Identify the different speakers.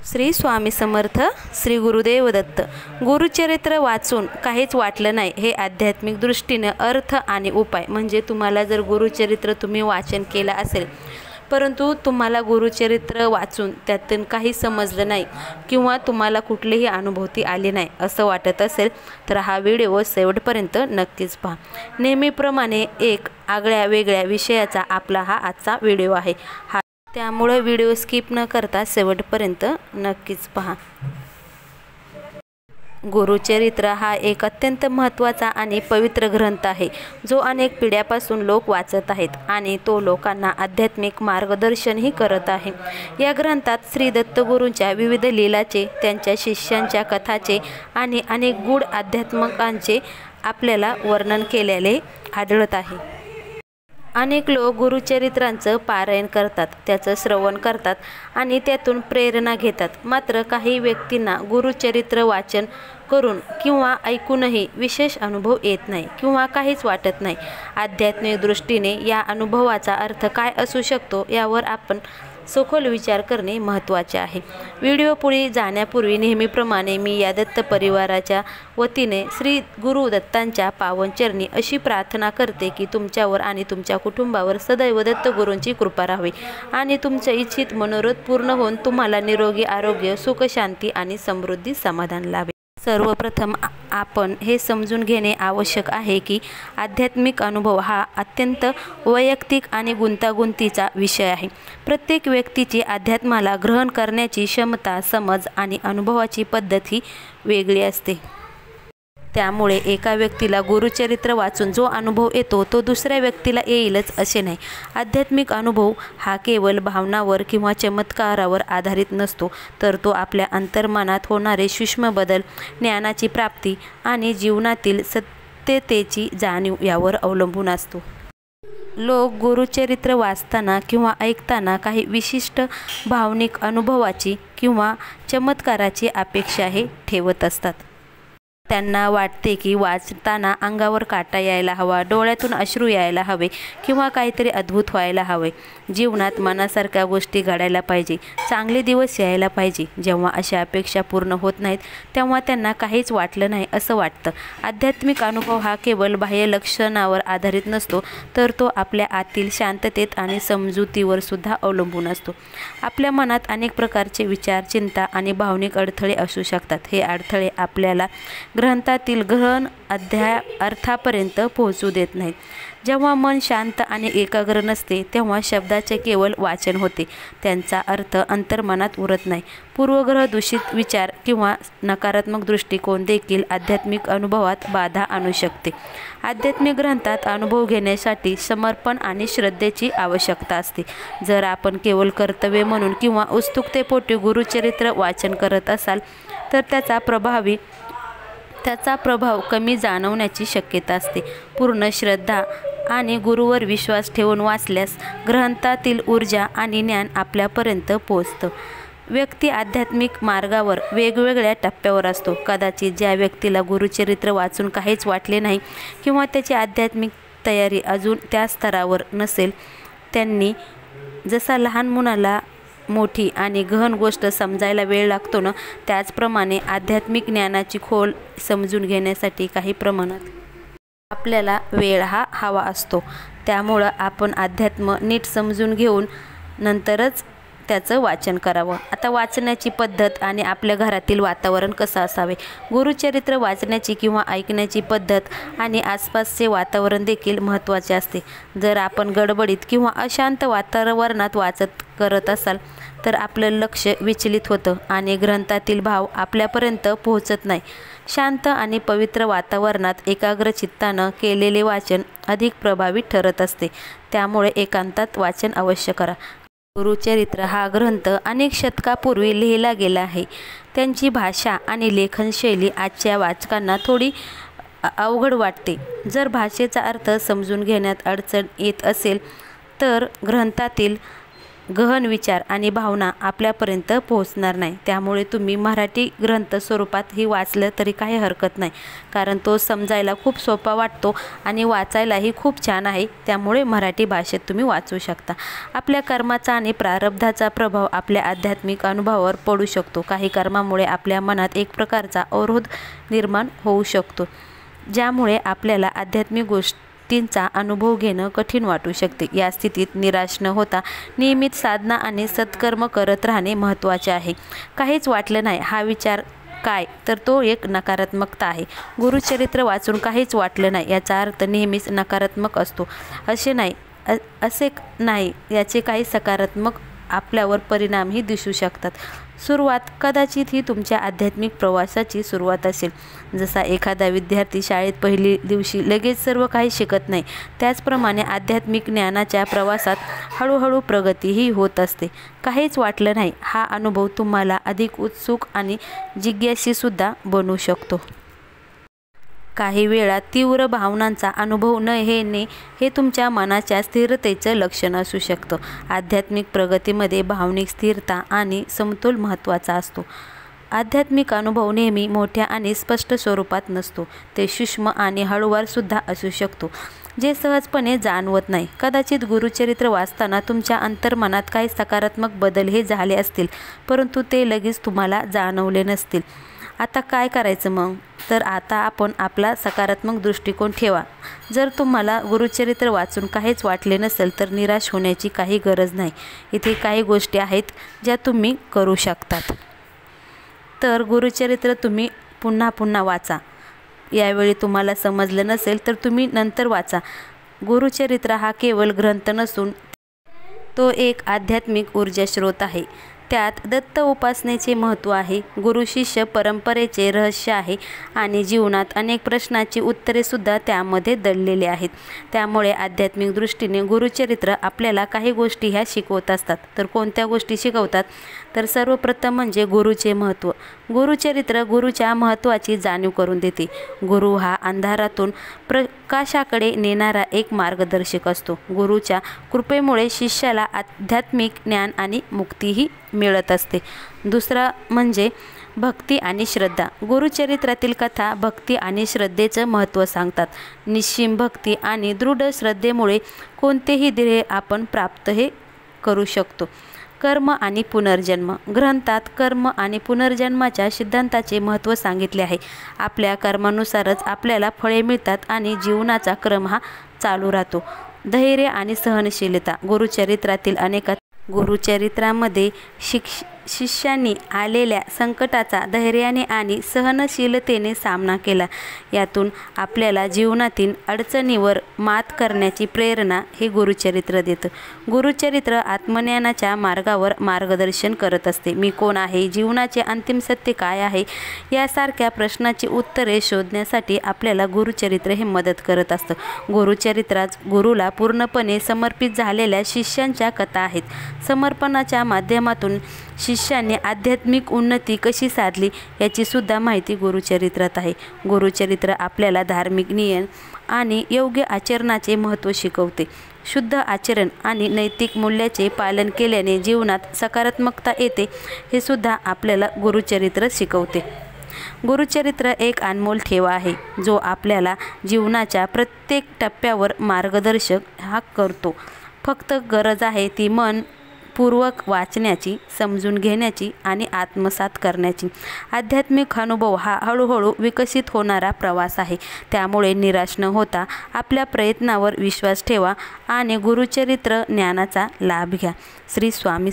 Speaker 1: श्री स्वामी समर्थ. श्री गुरुदेव दत्त. गुरुचरित्र वाचून काहीच वाटलं नाही हे आध्यात्मिक दृष्टीने अर्थ आणि उपाय म्हणजे तुम्हाला जर गुरुचरित्र तुम्ही वाचन केलं असेल परंतु तुम्हाला गुरुचरित्र वाचून त्यातून काही समजलं नाही किंवा तुम्हाला कुठलीही अनुभूती आली नाही असं वाटत असेल तर हा व्हिडिओ शेवटपर्यंत नक्कीच पहा. नेहमीप्रमाणे एक आगळ्या वेगळ्या विषयाचा आपला हा आजचा व्हिडिओ आहे. त्यामुळे व्हिडिओ स्किप न करता शेवटपर्यंत नक्कीच पहा. गुरुचरित्र हा एक अत्यंत महत्त्वाचा आणि पवित्र ग्रंथ आहे जो अनेक पिढ्यापासून लोक वाचत आहेत आणि तो लोकांना आध्यात्मिक मार्गदर्शनही करत आहे. या ग्रंथात श्री दत्तगुरूंच्या विविध लीलाचे, त्यांच्या शिष्यांच्या कथाचे आणि अनेक गूढ अध्यात्मकांचे आपल्याला वर्णन केलेले आढळत आहे. अनेक लोक गुरुचरित्रांचं पारायण करतात, त्याचं श्रवण करतात आणि त्यातून प्रेरणा घेतात. मात्र काही व्यक्तींना गुरुचरित्र वाचन करून किंवा ऐकूनही विशेष अनुभव येत नाही किंवा काहीच वाटत नाही. आध्यात्मिक दृष्टीने या अनुभवाचा अर्थ काय असू शकतो यावर आपण सखोल विचार करणे महत्त्वाचे आहे. व्हिडिओ पुढे जाण्यापूर्वी नेहमीप्रमाणे मी या दत्त परिवाराच्या वतीने श्री गुरु दत्तांच्या पावनचरणी अशी प्रार्थना करते की तुमच्यावर आणि तुमच्या कुटुंबावर सदैव दत्तगुरूंची कृपा राहावी आणि तुमचे इच्छित मनोरथ पूर्ण होऊन तुम्हाला निरोगी आरोग्य, सुख, शांती आणि समृद्धी समाधान लाभे. सर्वप्रथम आपण हे समजून घेणे आवश्यक आहे की आध्यात्मिक अनुभव हा अत्यंत वैयक्तिक आणि गुंतागुंतीचा विषय आहे. प्रत्येक व्यक्तीची अध्यात्माला ग्रहण करण्याची क्षमता, समज आणि अनुभवाची पद्धत ही वेगळी असते. त्यामुळे एका व्यक्तीला गुरुचरित्र वाचून जो अनुभव येतो तो दुसऱ्या व्यक्तीला येईलच असे नाही. आध्यात्मिक अनुभव हा केवळ भावनावर किंवा चमत्कारावर आधारित नसतो, तर तो आपल्या अंतर्मनात होणारे सूक्ष्म बदल, ज्ञानाची प्राप्ती आणि जीवनातील सत्यतेची जाणीव यावर अवलंबून असतो. लोक गुरुचरित्र वाचताना किंवा ऐकताना काही विशिष्ट भावनिक अनुभवाची किंवा चमत्काराची अपेक्षा हे ठेवत असतात. त्यांना वाटते की वाचताना अंगावर काटा यायला हवा, डोळ्यातून अश्रू यायला हवे किंवा काहीतरी अद्भुत व्हायला हवे. जीवनात मनासारख्या गोष्टी घडायला पाहिजे, चांगले दिवस यायला पाहिजे. जेव्हा अशा अपेक्षा पूर्ण होत नाहीत तेव्हा त्यांना काहीच वाटलं नाही असं वाटतं. आध्यात्मिक अनुभव हा केवळ बाह्य लक्षणावर आधारित नसतो, तर तो आपल्या आतील शांततेत आणि समजुतीवर सुद्धा अवलंबून असतो. आपल्या मनात अनेक प्रकारचे विचार, चिंता आणि भावनिक अडथळे असू शकतात. हे अडथळे आपल्याला ग्रंथातील गहन अर्थापर्यंत पोहोचू देत नाहीत. जेव्हा मन शांत आणि एकाग्र नसते तेव्हा शब्दाचे केवळ वाचन होते, त्यांचा अर्थ अंतर्मनात उरत नाही. पूर्वग्रह दूषित विचार किंवा नकारात्मक दृष्टिकोन देखील आध्यात्मिक अनुभवात बाधा आणू शकते. आध्यात्मिक ग्रंथात अनुभव घेण्यासाठी समर्पण आणि श्रद्धेची आवश्यकता असते. जर आपण केवळ कर्तव्य म्हणून किंवा उत्सुकतेपोटी गुरुचरित्र वाचन करत असाल तर त्याचा प्रभाव कमी जाणवण्याची शक्यता असते. पूर्ण श्रद्धा आणि गुरुवर विश्वास ठेवून वाचल्यास ग्रंथातील ऊर्जा आणि ज्ञान आपल्यापर्यंत पोहोचतं. व्यक्ती आध्यात्मिक मार्गावर वेगवेगळ्या टप्प्यावर असतो. कदाचित ज्या व्यक्तीला गुरुचरित्र वाचून काहीच वाटले नाही किंवा त्याची आध्यात्मिक तयारी अजून त्या स्तरावर नसेल, त्यांनी जसा लहान मुलाला मोठी आणि गहन गोष्ट समजायला वेळ लागतो ना, त्याचप्रमाणे आध्यात्मिक ज्ञानाची खोल समजून घेण्यासाठी काही प्रमाणात आपल्याला वेळ हा हवा असतो. त्यामुळं आपण अध्यात्म नीट समजून घेऊन नंतरच त्याचं वाचन करावं. आता वाचण्याची पद्धत आणि आपल्या घरातील वातावरण कसं असावे. गुरुचरित्र वाचण्याची किंवा ऐकण्याची पद्धत आणि आसपासचे वातावरण देखील महत्त्वाचे असते. जर आपण गडबडीत किंवा अशांत वातावरणात करत असाल तर आपलं लक्ष विचलित होतं आणि ग्रंथातील भाव आपल्यापर्यंत पोहोचत नाही. शांत आणि पवित्र वातावरणात एकाग्र चित्तानं केलेले वाचन अधिक प्रभावी ठरत असते. त्यामुळे एकांतात वाचन अवश्य करा. गुरुचरित्र हा ग्रंथ अनेक शतकापूर्वी लिहिला गेला आहे. त्यांची भाषा आणि लेखनशैली आजच्या वाचकांना थोडी अवघड वाटते. जर भाषेचा अर्थ समजून घेण्यात अडचण येत असेल तर ग्रंथातील गहन विचार आणि भावना आपल्यापर्यंत पोहोचणार नाही। त्यामुळे तुम्ही मराठी ग्रंथ स्वरूपातही वाचलं तरी काही हरकत नाही, कारण तो समजायला खूप सोपा वाटतो आणि वाचायलाही खूप छान आहे। त्यामुळे मराठी भाषेत तुम्ही वाचू शकता। आपल्या कर्माचा आणि प्रारब्धाचा प्रभाव आपल्या आध्यात्मिक अनुभवावर पडू शकतो। काही कर्मामुळे आपल्या मनात एक प्रकारचा अवरोध निर्माण होऊ शकतो, ज्यामुळे आपल्याला आध्यात्मिक गोष्टींचा अनुभव घेणं कठीण वाटू शकते। या स्थितीत निराश न होता नियमित साधना आणि सत्कर्म करत राहणे महत्त्वाचे आहे। काहीच वाटलं नाही हा विचार काय, तर तो एक नकारात्मकता आहे। गुरुचरित्र वाचून काहीच वाटलं नाही याचा अर्थ नेहमीच नकारात्मक असतो असे नाही, याचे काही सकारात्मक आपल्यावर परिणामही दिसू शकतात। सुरुवात कदाचित ही तुमच्या आध्यात्मिक प्रवासाची सुरुवात असेल। जसा एखादा विद्यार्थी शाळेत पहिली दिवशी लगेच सर्व काही शिकत नाही, त्याचप्रमाणे आध्यात्मिक ज्ञानाच्या प्रवासात हळूहळू प्रगतीही होत असते। काहीच वाटलं नाही हा अनुभव तुम्हाला अधिक उत्सुक आणि जिज्ञासूसुद्धा बनवू शकतो। काही वेळा तीव्र भावनांचा अनुभव न येणे हे तुमच्या मनाच्या स्थिरतेचं लक्षण असू शकतं। आध्यात्मिक प्रगतीमध्ये भावनिक स्थिरता आणि समतोल महत्त्वाचा असतो। आध्यात्मिक अनुभव नेहमी मोठ्या आणि स्पष्ट स्वरूपात नसतो, ते सूक्ष्म आणि हळूवारसुद्धा असू शकतो, जे सहजपणे जाणवत नाही। कदाचित गुरुचरित्र वाचताना तुमच्या अंतर्मनात काही सकारात्मक बदल हे झाले असतील, परंतु ते लगेच तुम्हाला जाणवले नसतील। आता काय करायचं मग? तर आता आपण आपला सकारात्मक दृष्टिकोन ठेवा। जर तुम्हाला गुरुचरित्र वाचून काहीच वाटले नसेल तर निराश होण्याची काही गरज नाही। इथे काही गोष्टी आहेत ज्या तुम्ही करू शकतात। तर गुरुचरित्र तुम्ही पुन्हा पुन्हा वाचा। यावेळी तुम्हाला समजलं नसेल तर तुम्ही नंतर वाचा। गुरुचरित्र हा केवळ ग्रंथ नसून तो एक आध्यात्मिक ऊर्जा स्रोत आहे। त्यात दत्त उपासनेचे महत्त्व आहे, गुरु शिष्य परंपरेचे रहस्य आहे आणि जीवनात अनेक प्रश्नांची उत्तरेसुद्धा त्यामध्ये दडलेली आहेत। त्यामुळे आध्यात्मिक दृष्टीने गुरुचरित्र आपल्याला काही गोष्टी ह्या शिकवत असतात। तर कोणत्या गोष्टी शिकवतात? तर सर्वप्रथम म्हणजे गुरुचे महत्त्व। गुरुचरित्र गुरुच्या महत्त्वाची जाणीव करून देते। गुरु हा अंधारातून प्रकाशाकडे नेणारा एक मार्गदर्शक असतो। गुरुच्या कृपेमुळे शिष्याला आध्यात्मिक ज्ञान आणि मुक्तीही मिळत असते। दुसरा म्हणजे भक्ती आणि श्रद्धा। गुरुचरित्रातील कथा भक्ती आणि श्रद्धेचं महत्त्व सांगतात। निश्चिम भक्ती आणि दृढ श्रद्धेमुळे कोणतेही ध्येय आपण प्राप्त हे करू शकतो। कर्म आणि पुनर्जन्म। ग्रंथात कर्म आणि पुनर्जन्माच्या सिद्धांताचे महत्त्व सांगितले आहे। आपल्या कर्मानुसारच आपल्याला फळे मिळतात आणि जीवनाचा क्रम हा चालू राहतो। धैर्य आणि सहनशीलता। गुरुचरित्रामध्ये शिष्यांनी आलेल्या संकटाचा धैर्याने आणि सहनशीलतेने सामना केला। यातून आपल्याला जीवनातील अडचणीवर मात करण्याची प्रेरणा हे गुरुचरित्र देतं। गुरुचरित्र आत्मज्ञानाच्या मार्गावर मार्गदर्शन करत असते। मी कोण आहे? जीवनाचे अंतिम सत्य काय आहे? यासारख्या प्रश्नाची उत्तरे शोधण्यासाठी आपल्याला गुरुचरित्र हे मदत करत असतं। गुरुचरित्रात गुरुला पूर्णपणे समर्पित झालेल्या शिष्यांच्या कथा आहेत। समर्पणाच्या माध्यमातून शिष्यांनी आध्यात्मिक उन्नती कशी साधली याची सुद्धा माहिती गुरुचरित्रात आहे। गुरुचरित्र आपल्याला धार्मिक नियम आणि योग्य आचरणाचे महत्त्व शिकवते। शुद्ध आचरण आणि नैतिक मूल्याचे पालन केल्याने जीवनात सकारात्मकता येते हे सुद्धा आपल्याला गुरुचरित्र शिकवते। गुरुचरित्र एक अनमोल ठेवा आहे, जो आपल्याला जीवनाच्या प्रत्येक टप्प्यावर मार्गदर्शक हा करतो। फक्त गरज आहे ती मन पूर्वक वाचण्याची, समजून घेण्याची आणि आत्मसात करण्याची। आध्यात्मिक अनुभव हा हळूहळू विकसित होणारा प्रवास आहे। त्यामुळे निराश न होता आपल्या प्रयत्नावर विश्वास ठेवा आणि गुरुचरित्र ज्ञानाचा लाभ घ्या। श्री स्वामी